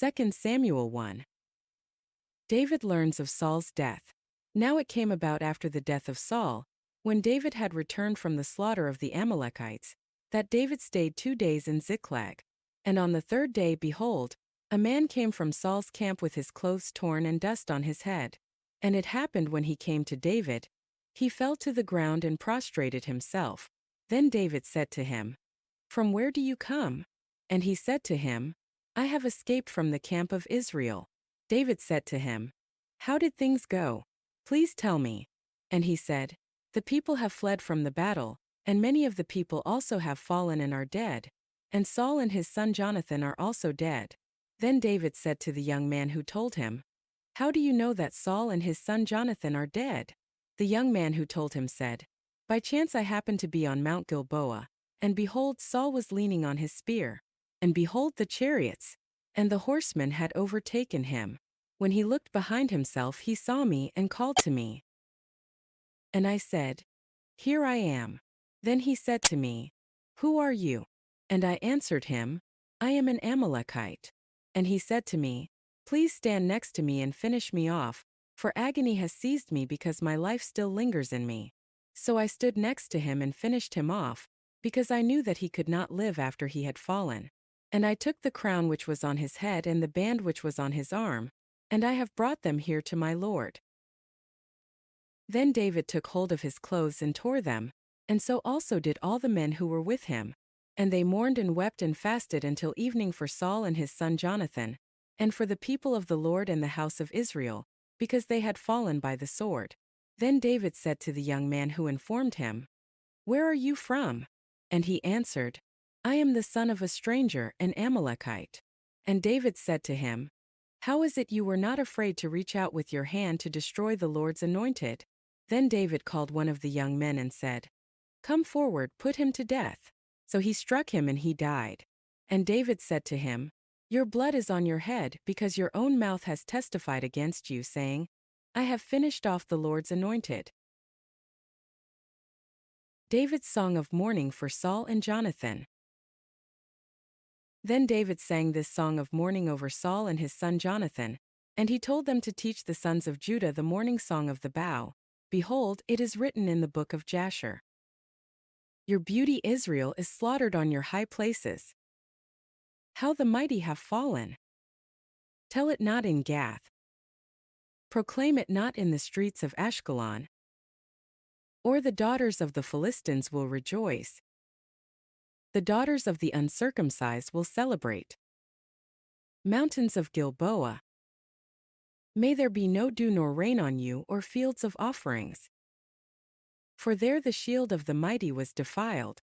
2 Samuel 1. David learns of Saul's death. Now it came about after the death of Saul, when David had returned from the slaughter of the Amalekites, that David stayed 2 days in Ziklag. And on the third day, behold, a man came from Saul's camp with his clothes torn and dust on his head. And it happened when he came to David, he fell to the ground and prostrated himself. Then David said to him, "From where do you come?" And he said to him, "I have escaped from the camp of Israel." David said to him, "How did things go? Please tell me." And he said, "The people have fled from the battle, and many of the people also have fallen and are dead. And Saul and his son Jonathan are also dead." Then David said to the young man who told him, "How do you know that Saul and his son Jonathan are dead?" The young man who told him said, "By chance I happened to be on Mount Gilboa, and behold, Saul was leaning on his spear. And behold, the chariots and the horsemen had overtaken him. When he looked behind himself, he saw me and called to me. And I said, 'Here I am.' Then he said to me, 'Who are you?' And I answered him, 'I am an Amalekite.' And he said to me, 'Please stand next to me and finish me off, for agony has seized me because my life still lingers in me.' So I stood next to him and finished him off, because I knew that he could not live after he had fallen. And I took the crown which was on his head and the band which was on his arm, and I have brought them here to my lord." Then David took hold of his clothes and tore them, and so also did all the men who were with him. And they mourned and wept and fasted until evening for Saul and his son Jonathan, and for the people of the Lord and the house of Israel, because they had fallen by the sword. Then David said to the young man who informed him, "Where are you from?" And he answered, "I am the son of a stranger, an Amalekite." And David said to him, "How is it you were not afraid to reach out with your hand to destroy the Lord's anointed?" Then David called one of the young men and said, "Come forward, put him to death." So he struck him and he died. And David said to him, "Your blood is on your head, because your own mouth has testified against you, saying, 'I have finished off the Lord's anointed.'" David's song of mourning for Saul and Jonathan. Then David sang this song of mourning over Saul and his son Jonathan, and he told them to teach the sons of Judah the mourning song of the bow. Behold, it is written in the book of Jasher. "Your beauty Israel is slaughtered on your high places. How the mighty have fallen! Tell it not in Gath. Proclaim it not in the streets of Ashkelon. Or the daughters of the Philistines will rejoice. The daughters of the uncircumcised will celebrate. Mountains of Gilboa, may there be no dew nor rain on you, or fields of offerings. For there the shield of the mighty was defiled,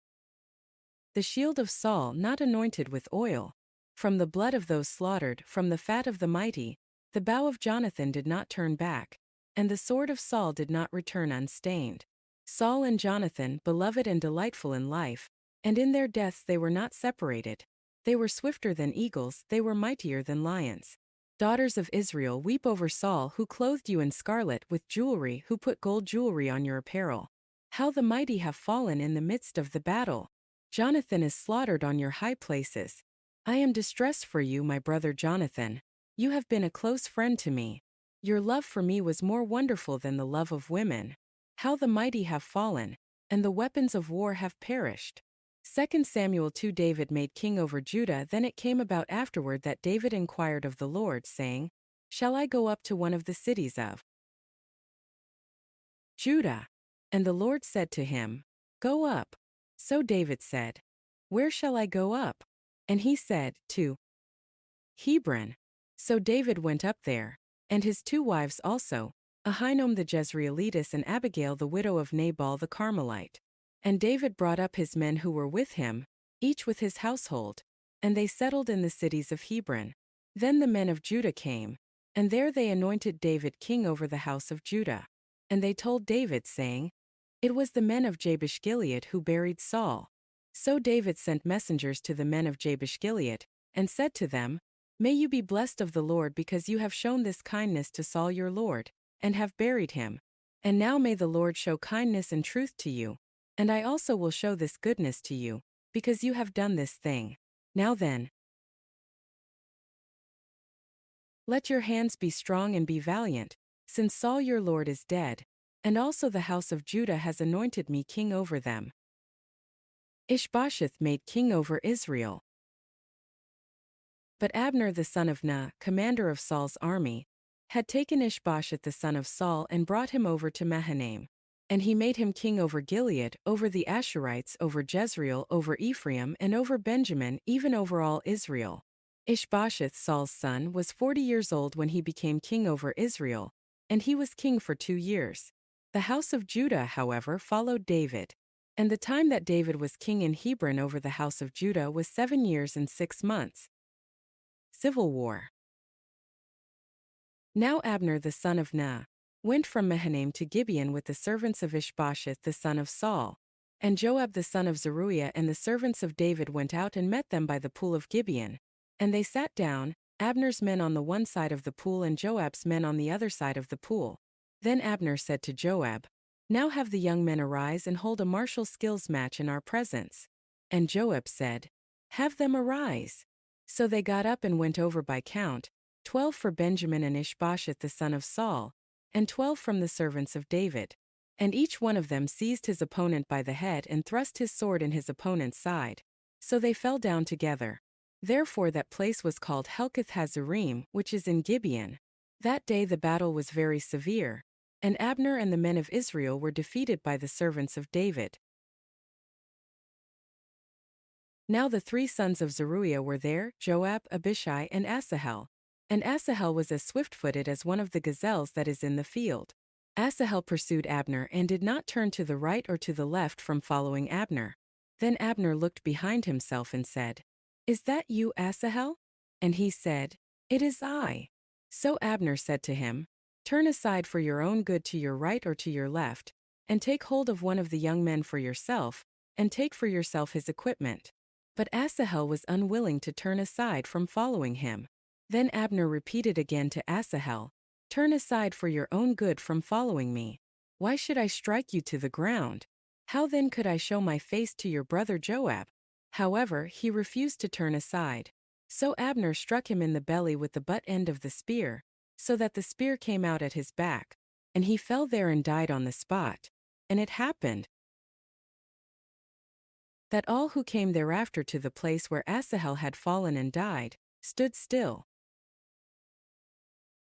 the shield of Saul not anointed with oil. From the blood of those slaughtered, from the fat of the mighty, the bow of Jonathan did not turn back, and the sword of Saul did not return unstained. Saul and Jonathan, beloved and delightful in life, and in their deaths they were not separated. They were swifter than eagles, they were mightier than lions. Daughters of Israel, weep over Saul, who clothed you in scarlet with jewelry, who put gold jewelry on your apparel. How the mighty have fallen in the midst of the battle! Jonathan is slaughtered on your high places. I am distressed for you, my brother Jonathan. You have been a close friend to me. Your love for me was more wonderful than the love of women. How the mighty have fallen, and the weapons of war have perished. 2 Samuel 2. David made king over Judah. Then it came about afterward that David inquired of the Lord, saying, "Shall I go up to one of the cities of Judah?" And the Lord said to him, "Go up." So David said, "Where shall I go up?" And he said, "To Hebron." So David went up there, and his 2 wives also, Ahinoam the Jezreelitess and Abigail the widow of Nabal the Carmelite. And David brought up his men who were with him, each with his household, and they settled in the cities of Hebron. Then the men of Judah came, and there they anointed David king over the house of Judah. And they told David, saying, "It was the men of Jabesh Gilead who buried Saul." So David sent messengers to the men of Jabesh Gilead, and said to them, "May you be blessed of the Lord, because you have shown this kindness to Saul your lord, and have buried him. And now may the Lord show kindness and truth to you, and I also will show this goodness to you, because you have done this thing. Now then, Let your hands be strong and be valiant, since Saul your lord is dead, and also the house of Judah has anointed me king over them. Ishbosheth made king over Israel. But Abner the son of Ner, commander of Saul's army, had taken Ishbosheth the son of Saul and brought him over to Mahanaim. And he made him king over Gilead, over the Ashurites, over Jezreel, over Ephraim, and over Benjamin, even over all Israel. Ishbosheth, Saul's son, was 40 years old when he became king over Israel, and he was king for 2 years. The house of Judah, however, followed David. And the time that David was king in Hebron over the house of Judah was 7 years and 6 months. Civil War. Now Abner the son of Ner went from Mahanaim to Gibeon with the servants of Ishbosheth the son of Saul. And Joab the son of Zeruiah and the servants of David went out and met them by the pool of Gibeon. And they sat down, Abner's men on the one side of the pool and Joab's men on the other side of the pool. Then Abner said to Joab, "Now have the young men arise and hold a martial skills match in our presence." And Joab said, "Have them arise." So they got up and went over by count, 12 for Benjamin and Ishbosheth the son of Saul, and 12 from the servants of David. And each one of them seized his opponent by the head and thrust his sword in his opponent's side. So they fell down together. Therefore that place was called Helkath Hazurim, which is in Gibeon. That day the battle was very severe, and Abner and the men of Israel were defeated by the servants of David. Now the 3 sons of Zeruiah were there, Joab, Abishai, and Asahel. And Asahel was as swift-footed as one of the gazelles that is in the field. Asahel pursued Abner and did not turn to the right or to the left from following Abner. Then Abner looked behind himself and said, "Is that you, Asahel?" And he said, "It is I." So Abner said to him, "Turn aside for your own good to your right or to your left, and take hold of one of the young men for yourself, and take for yourself his equipment." But Asahel was unwilling to turn aside from following him. Then Abner repeated again to Asahel, "Turn aside for your own good from following me. Why should I strike you to the ground? How then could I show my face to your brother Joab?" However, he refused to turn aside. So Abner struck him in the belly with the butt end of the spear, so that the spear came out at his back, and he fell there and died on the spot. And it happened that all who came thereafter to the place where Asahel had fallen and died, stood still.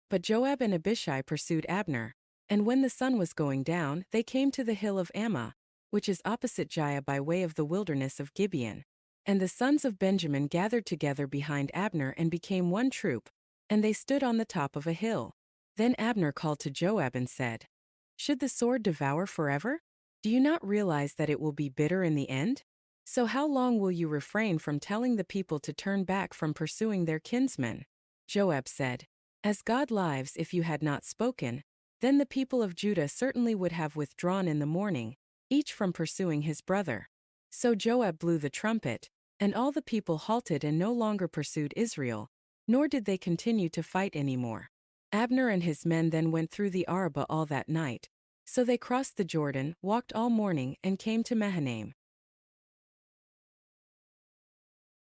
But Joab and Abishai pursued Abner, and when the sun was going down, they came to the hill of Ammah, which is opposite Giah by way of the wilderness of Gibeon. And the sons of Benjamin gathered together behind Abner and became one troop, and they stood on the top of a hill. Then Abner called to Joab and said, "Should the sword devour forever? Do you not realize that it will be bitter in the end? So how long will you refrain from telling the people to turn back from pursuing their kinsmen?" Joab said, "As God lives, if you had not spoken, then the people of Judah certainly would have withdrawn in the morning, each from pursuing his brother." So Joab blew the trumpet, and all the people halted and no longer pursued Israel, nor did they continue to fight any more. Abner and his men then went through the Arabah all that night. So they crossed the Jordan, walked all morning, and came to Mahanaim.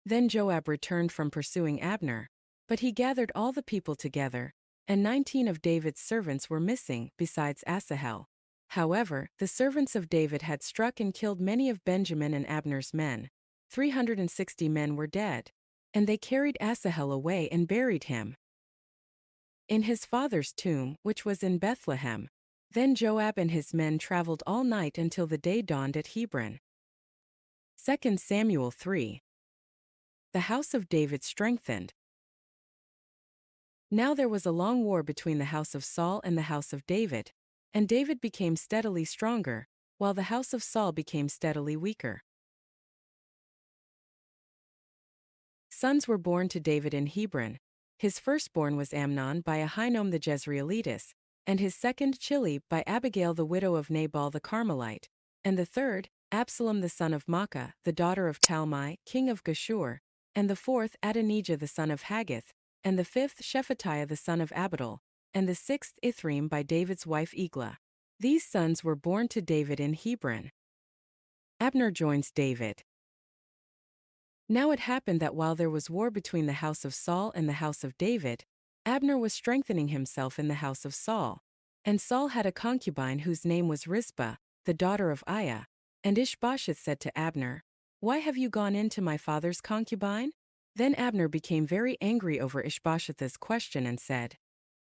Then Joab returned from pursuing Abner, but he gathered all the people together, and 19 of David's servants were missing, besides Asahel. However, the servants of David had struck and killed many of Benjamin and Abner's men. 360 men were dead. And they carried Asahel away and buried him in his father's tomb, which was in Bethlehem. Then Joab and his men traveled all night until the day dawned at Hebron. 2 Samuel 3. The house of David strengthened. Now there was a long war between the house of Saul and the house of David, and David became steadily stronger, while the house of Saul became steadily weaker. Sons were born to David in Hebron. His firstborn was Amnon by Ahinoam the Jezreelitess, and his second Chili by Abigail the widow of Nabal the Carmelite, and the third, Absalom the son of Maacah, the daughter of Talmai, king of Geshur, and the fourth Adonijah the son of Haggith, and the fifth Shephatiah the son of Abdul, and the sixth Ithream by David's wife Eglah. These sons were born to David in Hebron. Abner joins David. Now it happened that while there was war between the house of Saul and the house of David, Abner was strengthening himself in the house of Saul. And Saul had a concubine whose name was Rizpah, the daughter of Aiah. And Ishbosheth said to Abner, "Why have you gone in to my father's concubine?" Then Abner became very angry over Ishbosheth's question and said,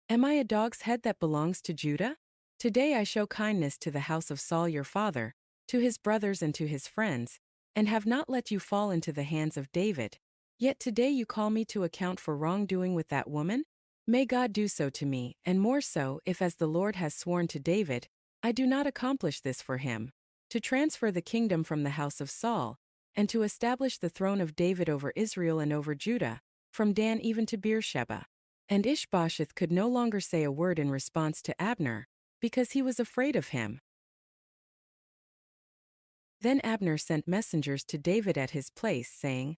"Am I a dog's head that belongs to Judah? Today I show kindness to the house of Saul your father, to his brothers and to his friends, and have not let you fall into the hands of David. Yet today you call me to account for wrongdoing with that woman? May God do so to me, and more so, if as the Lord has sworn to David, I do not accomplish this for him, to transfer the kingdom from the house of Saul, and to establish the throne of David over Israel and over Judah, from Dan even to Beersheba." And Ishbosheth could no longer say a word in response to Abner, because he was afraid of him. Then Abner sent messengers to David at his place, saying,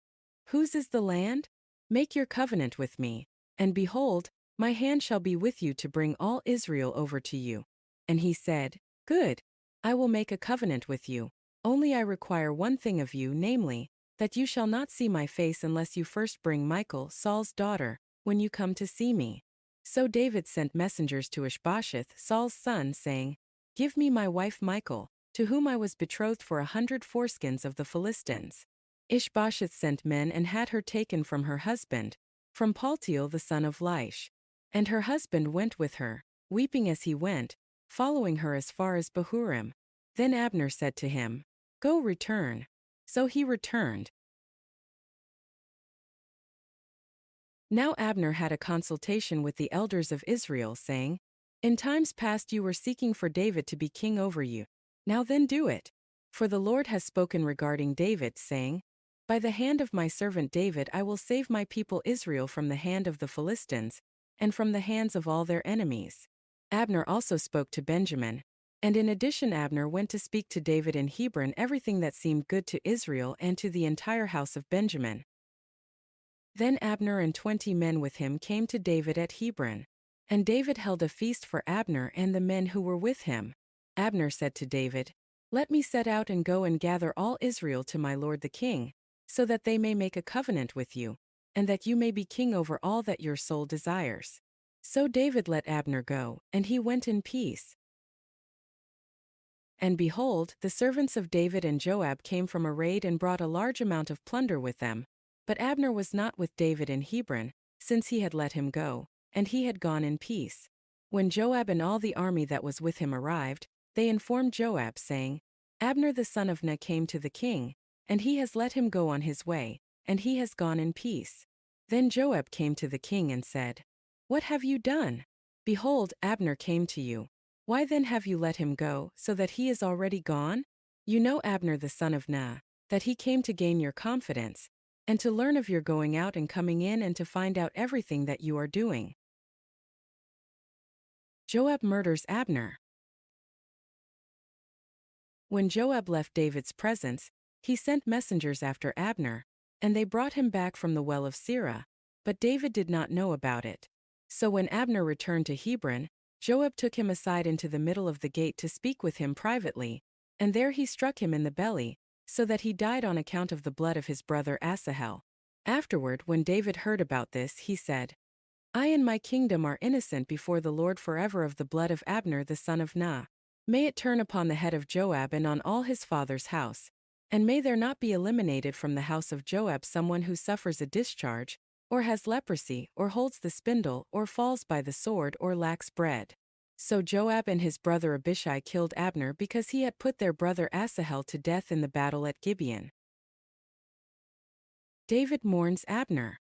"Whose is the land? Make your covenant with me, and behold, my hand shall be with you to bring all Israel over to you." And he said, "Good, I will make a covenant with you. Only I require one thing of you, namely, that you shall not see my face unless you first bring Michal, Saul's daughter, when you come to see me." So David sent messengers to Ishbosheth, Saul's son, saying, "Give me my wife Michal, to whom I was betrothed for 100 foreskins of the Philistines." Ishbosheth sent men and had her taken from her husband, from Paltiel the son of Laish. And her husband went with her, weeping as he went, following her as far as Bahurim. Then Abner said to him, "Go, return." So he returned. Now Abner had a consultation with the elders of Israel, saying, "In times past you were seeking for David to be king over you. Now then do it. For the Lord has spoken regarding David, saying, 'By the hand of my servant David I will save my people Israel from the hand of the Philistines, and from the hands of all their enemies.'" Abner also spoke to Benjamin. And in addition Abner went to speak to David in Hebron everything that seemed good to Israel and to the entire house of Benjamin. Then Abner and 20 men with him came to David at Hebron. And David held a feast for Abner and the men who were with him. Abner said to David, "Let me set out and go and gather all Israel to my lord the king, so that they may make a covenant with you, and that you may be king over all that your soul desires." So David let Abner go, and he went in peace. And behold, the servants of David and Joab came from a raid and brought a large amount of plunder with them. But Abner was not with David in Hebron, since he had let him go, and he had gone in peace. When Joab and all the army that was with him arrived, they informed Joab, saying, "Abner the son of Ner came to the king, and he has let him go on his way, and he has gone in peace." Then Joab came to the king and said, "What have you done? Behold, Abner came to you. Why then have you let him go, so that he is already gone? You know Abner the son of Ner, that he came to gain your confidence, and to learn of your going out and coming in and to find out everything that you are doing." Joab murders Abner. When Joab left David's presence, he sent messengers after Abner, and they brought him back from the well of Sirah, but David did not know about it. So when Abner returned to Hebron, Joab took him aside into the middle of the gate to speak with him privately, and there he struck him in the belly, so that he died on account of the blood of his brother Asahel. Afterward, when David heard about this, he said, "I and my kingdom are innocent before the Lord forever of the blood of Abner the son of Ner. May it turn upon the head of Joab and on all his father's house, and may there not be eliminated from the house of Joab someone who suffers a discharge, or has leprosy, or holds the spindle, or falls by the sword, or lacks bread." So Joab and his brother Abishai killed Abner because he had put their brother Asahel to death in the battle at Gibeon. David mourns Abner.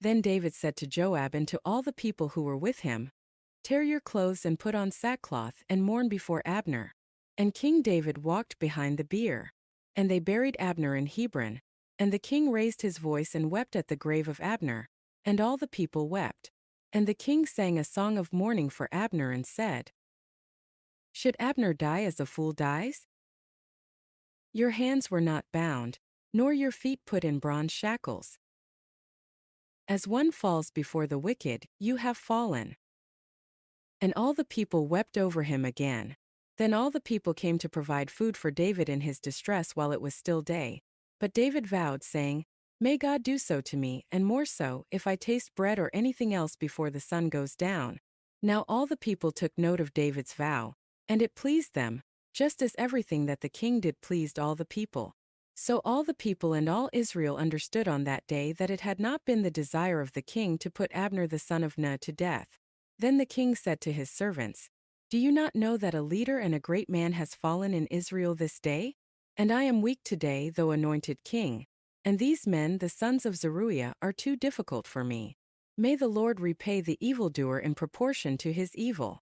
Then David said to Joab and to all the people who were with him, "Tear your clothes and put on sackcloth and mourn before Abner." And King David walked behind the bier. And they buried Abner in Hebron. And the king raised his voice and wept at the grave of Abner, and all the people wept. And the king sang a song of mourning for Abner and said, "Should Abner die as a fool dies? Your hands were not bound, nor your feet put in bronze shackles. As one falls before the wicked, you have fallen." And all the people wept over him again. Then all the people came to provide food for David in his distress while it was still day. But David vowed, saying, May God do so to me, and more so, if I taste bread or anything else before the sun goes down." Now all the people took note of David's vow, and it pleased them, just as everything that the king did pleased all the people. So all the people and all Israel understood on that day that it had not been the desire of the king to put Abner the son of Ner to death. Then the king said to his servants, "Do you not know that a leader and a great man has fallen in Israel this day? And I am weak today, though anointed king. And these men, the sons of Zeruiah, are too difficult for me. May the Lord repay the evildoer in proportion to his evil."